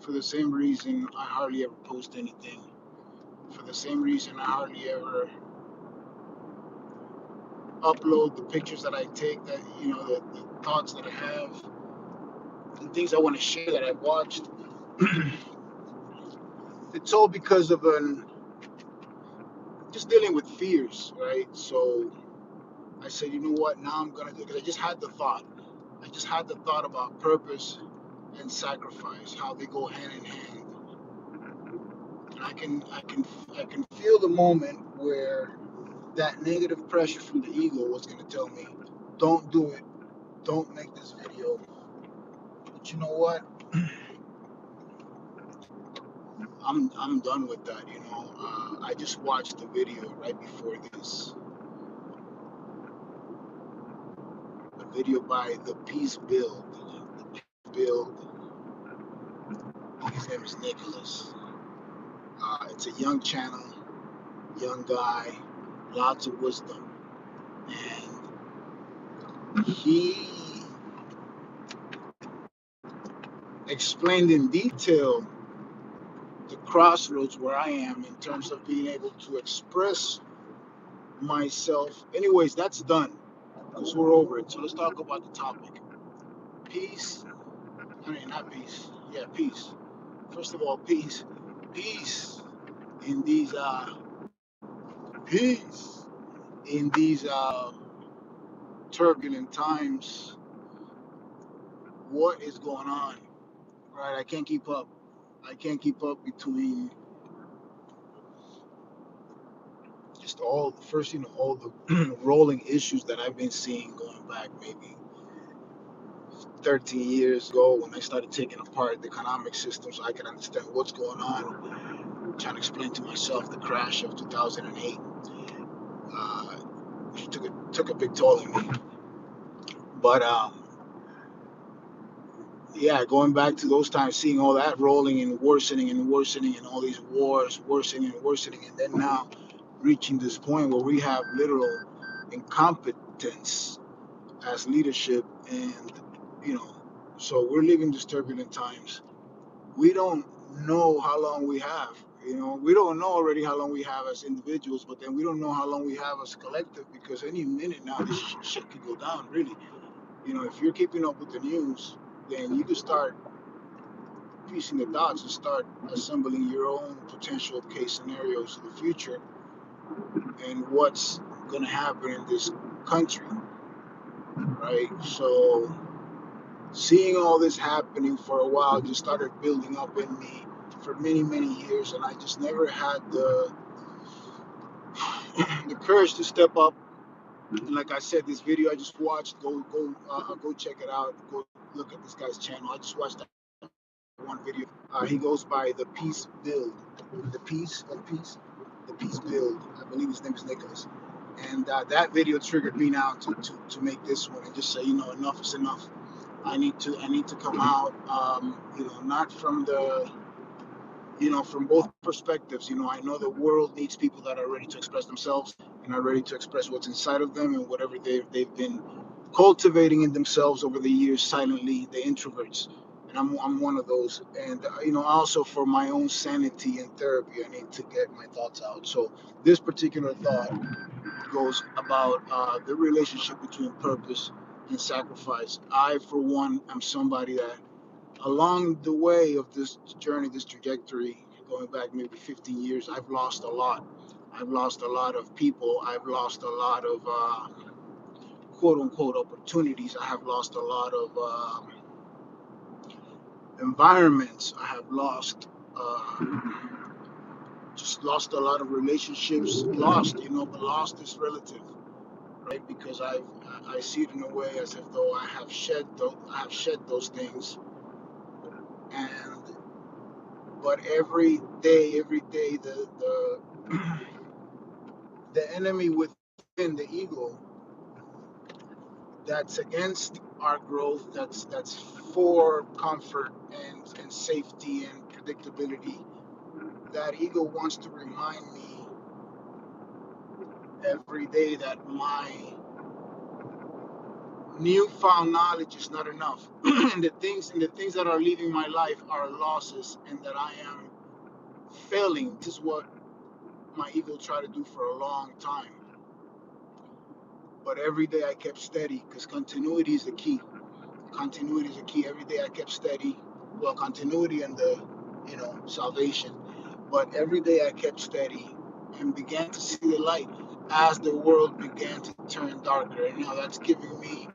For the same reason, I hardly ever post anything. For the same reason, I hardly ever upload the pictures that I take, that the thoughts that I have, and things I want to share that I've watched. It's all because of just dealing with fears, right? So I said, you know what? Now I'm gonna do, because I just had the thought. I just had the thought about purpose and sacrifice, how they go hand in hand. And I can feel the moment where that negative pressure from the ego was gonna tell me, don't do it, don't make this video. But you know what? I'm done with that. I just watched the video right before this, a video by the Peace Build. The Peace Build. His name is Nicholas. It's a young channel, young guy, lots of wisdom, and he explained in detail the crossroads where I am in terms of being able to express myself. Anyways, that's done because we're over it. So let's talk about the topic. Peace. I mean, not peace. Yeah, peace. First of all, peace. Peace in these peace in these turbulent times. What is going on? Right? I can't keep up. I can't keep up between just all the first, all the rolling issues that I've been seeing going back maybe 13 years ago when I started taking apart the economic system so I can understand what's going on. Trying to explain to myself the crash of 2008. Which took a big toll on me. But yeah, going back to those times, seeing all that rolling and worsening, and all these wars worsening and worsening, and then now reaching this point where we have literal incompetence as leadership, and you know, so we're living these turbulent times. We don't know how long we have. We don't know already how long we have as individuals, but then we don't know how long we have as a collective, because any minute now this shit could go down. Really, if you're keeping up with the news, then you can start piecing the dots and start assembling your own potential case scenarios for the future and what's going to happen in this country, right? So seeing all this happening for a while just started building up in me for many, many years, and I just never had the the courage to step up. And like I said, this video I just watched, go check it out. Go look at this guy's channel. I just watched that one video. He goes by the Peace Build, the Peace Build. I believe his name is Nicholas. And that video triggered me now to make this one and just say, enough is enough. I need to come out, not from from both perspectives. I know the world needs people that are ready to express themselves and are ready to express what's inside of them and whatever they've been cultivating in themselves over the years silently, the introverts. And I'm one of those. And, also for my own sanity and therapy, I need to get my thoughts out. So this particular thought goes about the relationship between purpose and sacrifice. I, for one, am somebody that along the way of this journey, this trajectory, going back maybe 15 years, I've lost a lot. I've lost a lot of people. I've lost a lot of quote unquote opportunities. I have lost a lot of environments. I have just lost a lot of relationships. But lost is relative, right? Because I see it in a way as if though I have shed those things, and but every day, the enemy within the ego that's against our growth, that's for comfort and safety and predictability. That ego wants to remind me every day that newfound knowledge is not enough. And the things that are leaving my life are losses, and that I am failing. This is what my ego tried to do for a long time. But every day I kept steady, because continuity is the key. Continuity is the key. Every day I kept steady. Well, continuity and the, salvation. But every day I kept steady and began to see the light as the world began to turn darker. And that's giving me,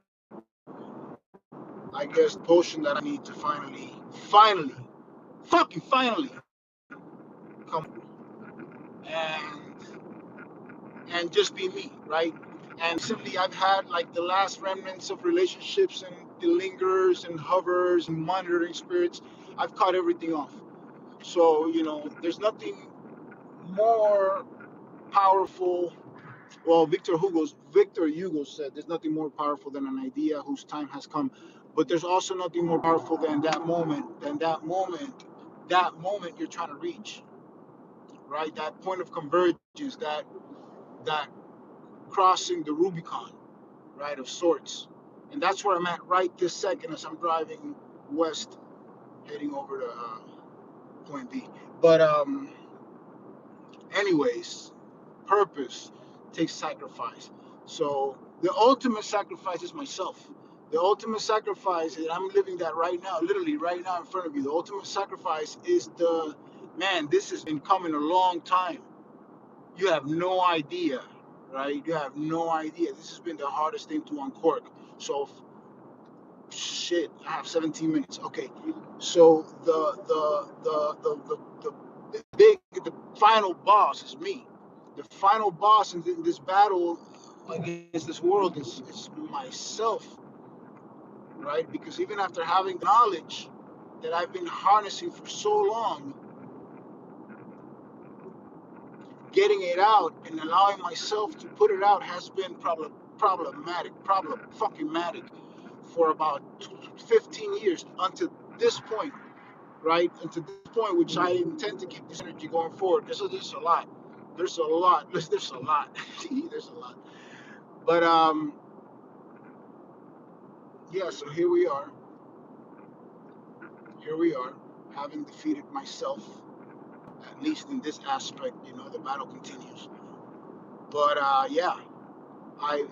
I guess, the potion that I need to finally come and just be me, right? And simply, I've had like the last remnants of relationships and the lingerers and hovers and monitoring spirits. I've cut everything off. So, there's nothing more powerful. Well, Victor Hugo said there's nothing more powerful than an idea whose time has come. But there's also nothing more powerful than that moment you're trying to reach, right? That point of convergence, that crossing the Rubicon, right, of sorts. And that's where I'm at right this second as I'm driving west, heading over to point B. But anyways, purpose takes sacrifice. So the ultimate sacrifice is myself. The ultimate sacrifice, and I'm living that right now, literally right now in front of you. The ultimate sacrifice is this has been coming a long time. You have no idea, right? You have no idea. This has been the hardest thing to uncork. So, shit, I have 17 minutes. Okay, so the final boss is me. The final boss in this battle against this world is myself, right? Because even after having the knowledge that I've been harnessing for so long, getting it out and allowing myself to put it out has been problem fucking matic for about 15 years until this point, right? Until this point, which I intend to keep this energy going forward. There's a lot. There's a lot. There's a lot. There's a lot. But yeah. So here we are. Here we are, having defeated myself. At least in this aspect, the battle continues. But yeah, I've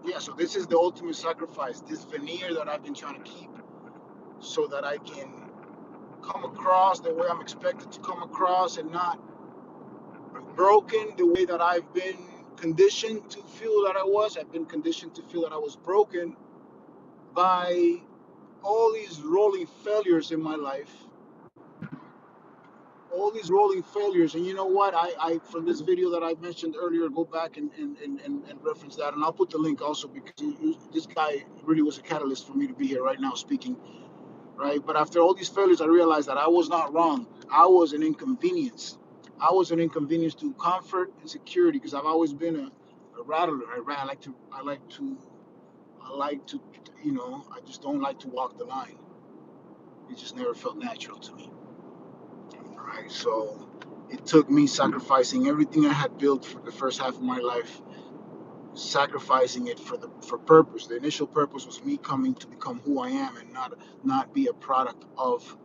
yeah. So this is the ultimate sacrifice. This veneer that I've been trying to keep, so that I can come across the way I'm expected to come across, and not broken the way that I've been conditioned to feel that I was. I've been conditioned to feel that I was broken by all these rolling failures in my life. All these rolling failures. And you know what? I from this video that I mentioned earlier, go back and reference that. And I'll put the link also, because this guy really was a catalyst for me to be here right now speaking. Right? But after all these failures, I realized that I was not wrong. I was an inconvenience. I was an inconvenience to comfort and security, because I've always been a rattler. I like to, I just don't like to walk the line. It just never felt natural to me. Right? So it took me sacrificing everything I had built for the first half of my life, sacrificing it for purpose. The initial purpose was me coming to become who I am, and not be a product of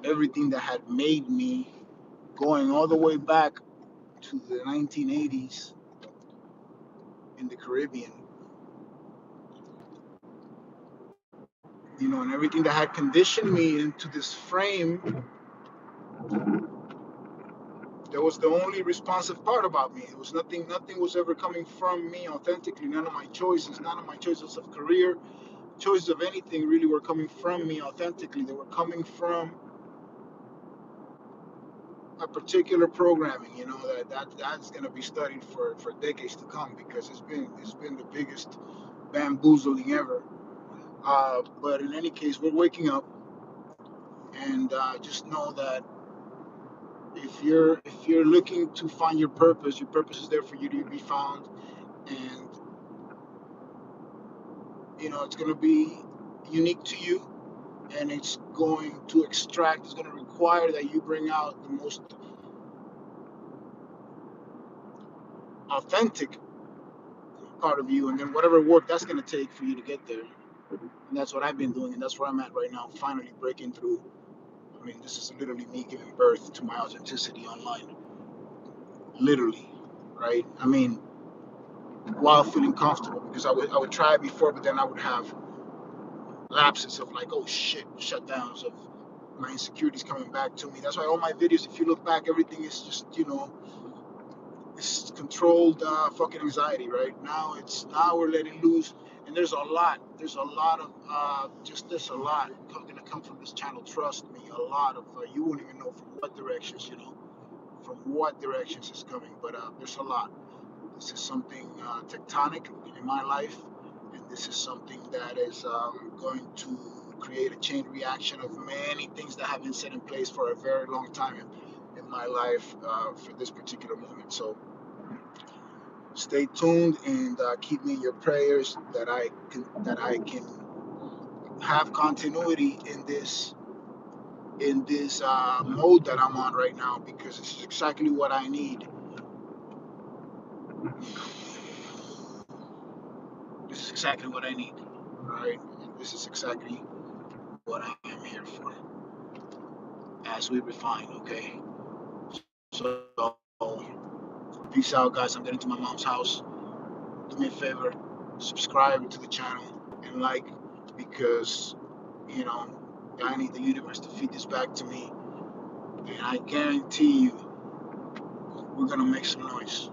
everything that had made me, going all the way back to the 1980s in the Caribbean, and everything that had conditioned me into this frame. That was the only responsive part about me. It was nothing was ever coming from me authentically. None of my choices of career, choices of anything really were coming from me authentically. They were coming from a particular programming, that's gonna be studied for decades to come, because it's been the biggest bamboozling ever. But in any case, we're waking up, and just know that if you're looking to find your purpose is there for you to be found. And it's going to be unique to you, and it's going to require that you bring out the most authentic part of you, and then whatever work that's going to take for you to get there. And that's what I've been doing, and that's where I'm at right now, finally breaking through. I mean, this is literally me giving birth to my authenticity online, literally, right? I mean, while feeling comfortable, because I would try it before, but then I would have lapses of like, oh shit, shutdowns of my insecurities coming back to me. That's why all my videos, if you look back, everything is just, it's controlled fucking anxiety. Right now we're letting loose, and there's a lot of there's a lot gonna come from this channel. Trust me, a lot of you won't even know from what directions, it's coming, but there's a lot. This is something tectonic in my life, and this is something that is going to create a chain reaction of many things that have been set in place for a very long time in my life for this particular moment. So stay tuned and keep me in your prayers that I can have continuity in this mode that I'm on right now, because this is exactly what I need. This is exactly what I need. All right, and this is exactly what I am here for. As we refine, okay. So peace out, guys. I'm getting to my mom's house. Do me a favor, subscribe to the channel and like, because you know I need the universe to feed this back to me, and I guarantee you we're gonna make some noise.